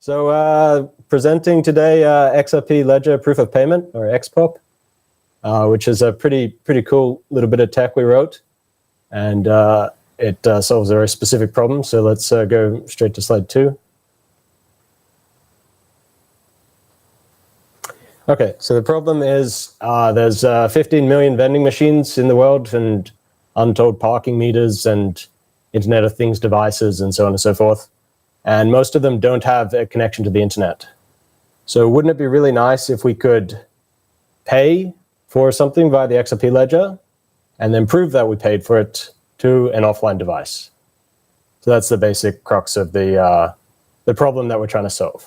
So presenting today XRP Ledger Proof of Payment, or XPOP, which is a pretty cool little bit of tech we wrote. And it solves a very specific problem. So let's go straight to slide 2. Okay, so the problem is there's 15 million vending machines in the world and untold parking meters and Internet of Things devices and so on and so forth. And most of them don't have a connection to the internet. So wouldn't it be really nice if we could pay for something via the XRP ledger and then prove that we paid for it to an offline device? So that's the basic crux of the problem that we're trying to solve.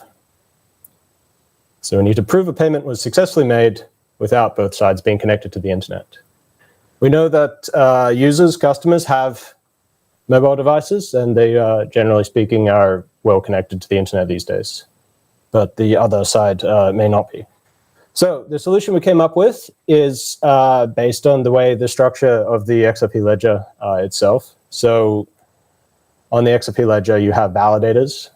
So we need to prove a payment was successfully made without both sides being connected to the internet. We know that users, customers have mobile devices, and they, generally speaking, are well connected to the internet these days. But the other side may not be. So the solution we came up with is based on the way the structure of the XRP ledger itself. So on the XRP ledger, you have validators.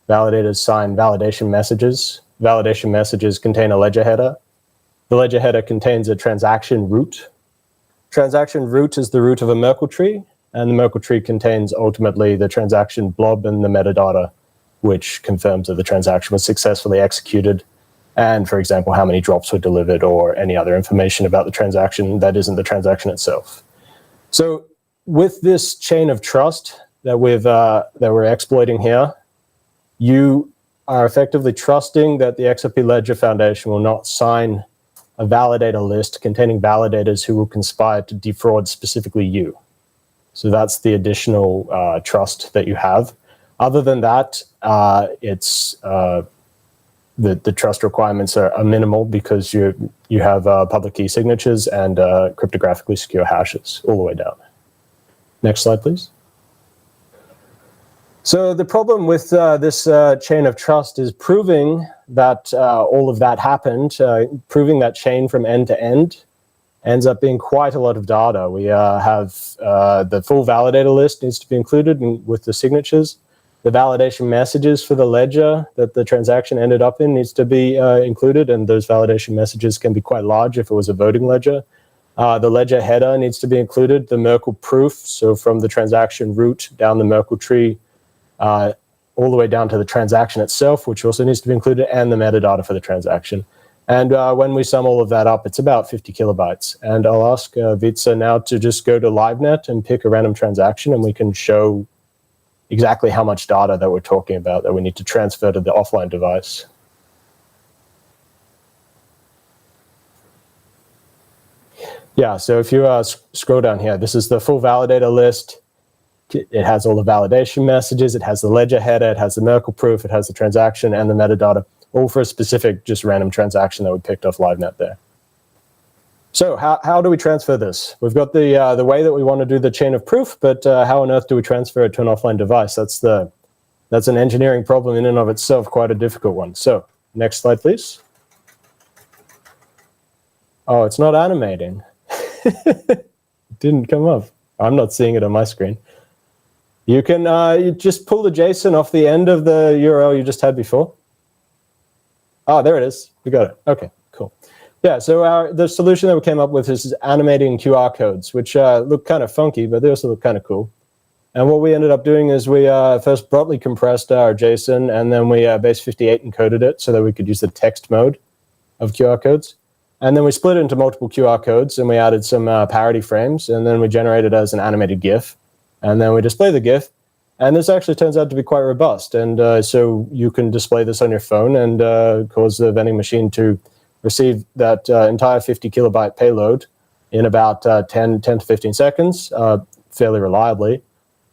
Validators sign validation messages. Validation messages contain a ledger header. The ledger header contains a transaction root. Transaction root is the root of a Merkle tree, and the Merkle tree contains ultimately the transaction blob and the metadata, which confirms that the transaction was successfully executed, and, for example, how many drops were delivered or any other information about the transaction that isn't the transaction itself. So with this chain of trust that we're exploiting here, you are effectively trusting that the XRP Ledger Foundation will not sign a validator list containing validators who will conspire to defraud specifically you. So that's the additional trust that you have. Other than that, the trust requirements are minimal because you have public key signatures and cryptographically secure hashes all the way down. Next slide, please. So the problem with this chain of trust is proving that all of that happened, proving that chain from end to end ends up being quite a lot of data. We have the full validator list needs to be included with the signatures. The validation messages for the ledger that the transaction ended up in needs to be included, and those validation messages can be quite large if it was a voting ledger. The ledger header needs to be included, the Merkle proof, so from the transaction root down the Merkle tree, all the way down to the transaction itself, which also needs to be included, and the metadata for the transaction. And when we sum all of that up, it's about 50 kilobytes. And I'll ask Vitsa now to just go to LiveNet and pick a random transaction, and we can show exactly how much data that we're talking about that we need to transfer to the offline device. Yeah, so if you scroll down here, this is the full validator list. It has all the validation messages, it has the ledger header, it has the Merkle proof, it has the transaction and the metadata, all for a specific, just random transaction that we picked off LiveNet there. So how do we transfer this? We've got the way that we want to do the chain of proof, but how on earth do we transfer it to an offline device? That's an engineering problem in and of itself, quite a difficult one. So next slide, please. Oh, it's not animating. It didn't come up. I'm not seeing it on my screen. You can you just pull the JSON off the end of the URL you just had before. Oh, there it is. We got it. Okay, cool. Yeah, so the solution that we came up with is animating QR codes, which look kind of funky, but they also look kind of cool. And what we ended up doing is we first broadly compressed our JSON, and then we base 58 encoded it so that we could use the text mode of QR codes. And then we split it into multiple QR codes, and we added some parity frames, and then we generated it as an animated GIF. And then we display the GIF, and this actually turns out to be quite robust. And so you can display this on your phone and cause the vending machine to receive that entire 50 kilobyte payload in about 10 to 15 seconds, fairly reliably.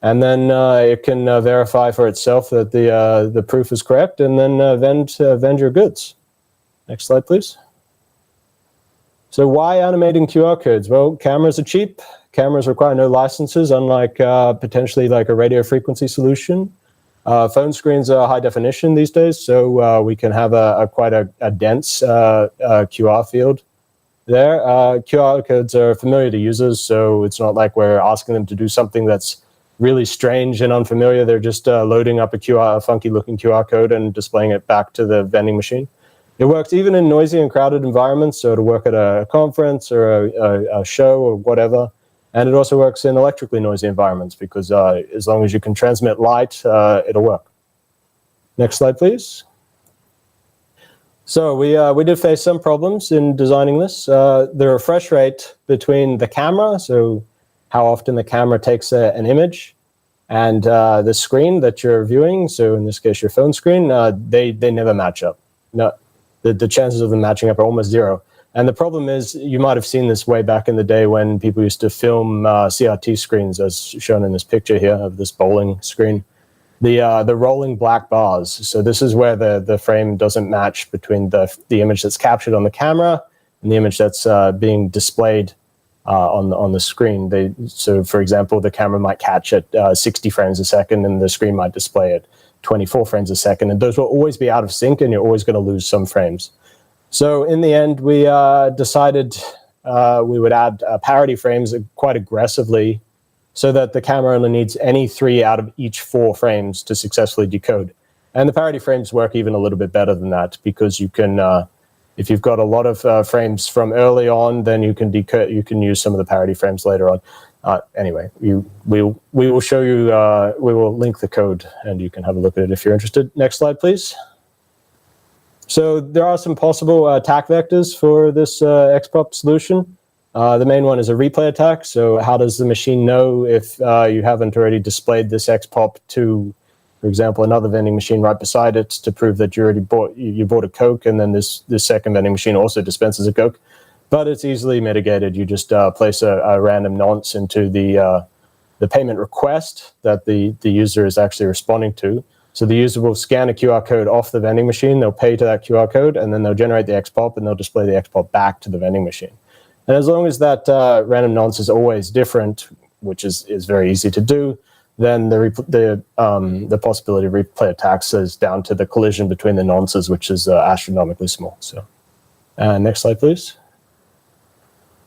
And then it can verify for itself that the proof is correct, and then vend your goods. Next slide, please. So why animating QR codes? Well, cameras are cheap. Cameras require no licenses, unlike potentially like a radio frequency solution. Phone screens are high definition these days, so we can have quite a dense QR field there. QR codes are familiar to users, so it's not like we're asking them to do something that's really strange and unfamiliar. They're just loading up a funky-looking QR code and displaying it back to the vending machine. It works even in noisy and crowded environments, so it'll work at a conference or a show or whatever. And it also works in electrically noisy environments because as long as you can transmit light, it'll work. Next slide, please. So we did face some problems in designing this. The refresh rate between the camera, so how often the camera takes an image, and the screen that you're viewing, so in this case your phone screen, they never match up. No, the chances of them matching up are almost zero. And the problem is, you might have seen this way back in the day when people used to film CRT screens, as shown in this picture here of this bowling screen. The rolling black bars. So this is where the frame doesn't match between the image that's captured on the camera and the image that's being displayed on the screen. So for example, the camera might catch at 60 frames a second and the screen might display at 24 frames a second. And those will always be out of sync and you're always going to lose some frames. So in the end, we decided we would add parity frames quite aggressively so that the camera only needs any 3 out of each 4 frames to successfully decode. And the parity frames work even a little bit better than that because you can, if you've got a lot of frames from early on, then you can decode. You can use some of the parity frames later on. Anyway, we will show you. We will link the code, and you can have a look at it if you're interested. Next slide, please. So there are some possible attack vectors for this XPOP solution. The main one is a replay attack. So how does the machine know if you haven't already displayed this XPOP to, for example, another vending machine right beside it to prove that you already bought a Coke, and then this second vending machine also dispenses a Coke? But it's easily mitigated. You just place a random nonce into the payment request that the user is actually responding to. So the user will scan a QR code off the vending machine, they'll pay to that QR code, and then they'll generate the XPOP, and they'll display the XPOP back to the vending machine. And as long as that random nonce is always different, which is very easy to do, then the possibility of replay attacks is down to the collision between the nonces, which is astronomically small. So, next slide, please.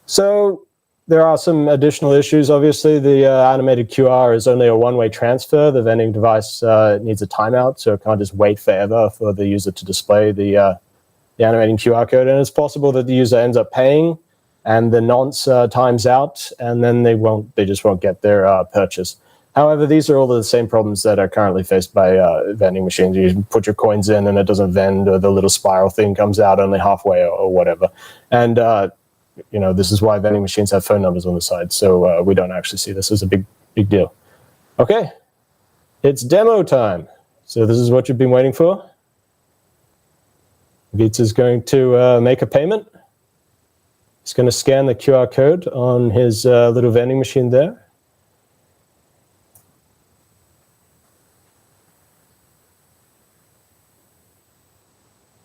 So there are some additional issues. Obviously, the animated QR is only a one-way transfer. The vending device needs a timeout, so it can't just wait forever for the user to display the animating QR code. And it's possible that the user ends up paying, and the nonce times out, and then they just won't get their purchase. However, these are all the same problems that are currently faced by vending machines. You put your coins in and it doesn't vend, or the little spiral thing comes out only halfway, or whatever. And this is why vending machines have phone numbers on the side. So we don't actually see this as a big deal. Okay, it's demo time. So this is what you've been waiting for. Vitz is going to make a payment. He's going to scan the QR code on his little vending machine there.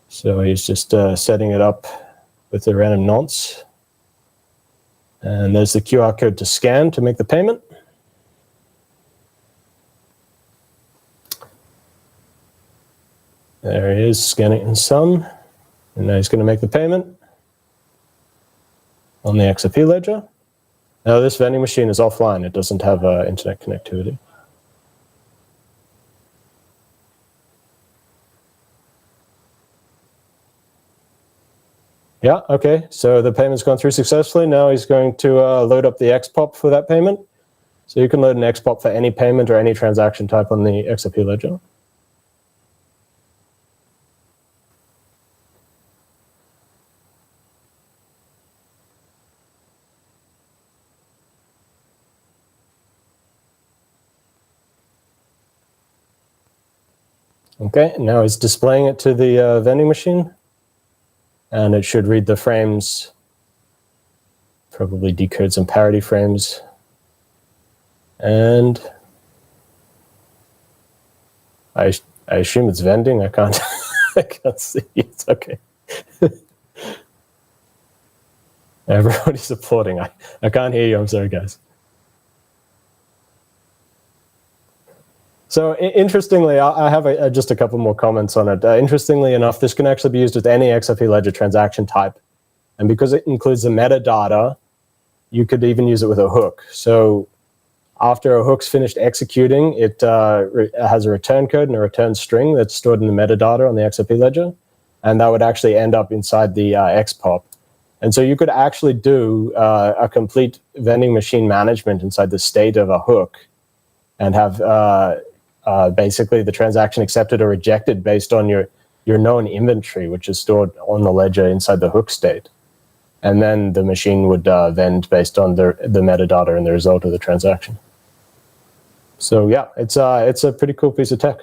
So he's just setting it up with a random nonce. And there's the QR code to scan to make the payment. There he is, scanning in some. And now he's going to make the payment on the XRP ledger. Now this vending machine is offline. It doesn't have internet connectivity. Yeah, okay, so the payment's gone through successfully. Now he's going to load up the XPOP for that payment. So you can load an XPOP for any payment or any transaction type on the XRP ledger. Okay, now he's displaying it to the vending machine. And it should read the frames, probably decode some parity frames. And I assume it's vending. I can't I can't see. It's okay. Everybody's applauding. I can't hear you. I'm sorry, guys. So interestingly, I have just a couple more comments on it. Interestingly enough, this can actually be used with any XRP ledger transaction type. And because it includes the metadata, you could even use it with a hook. So after a hook's finished executing, it has a return code and a return string that's stored in the metadata on the XRP ledger, and that would actually end up inside the XPOP. And so you could actually do a complete vending machine management inside the state of a hook and have basically the transaction accepted or rejected based on your known inventory, which is stored on the ledger inside the hook state. And then the machine would vend based on the metadata and the result of the transaction. So yeah, it's a pretty cool piece of tech.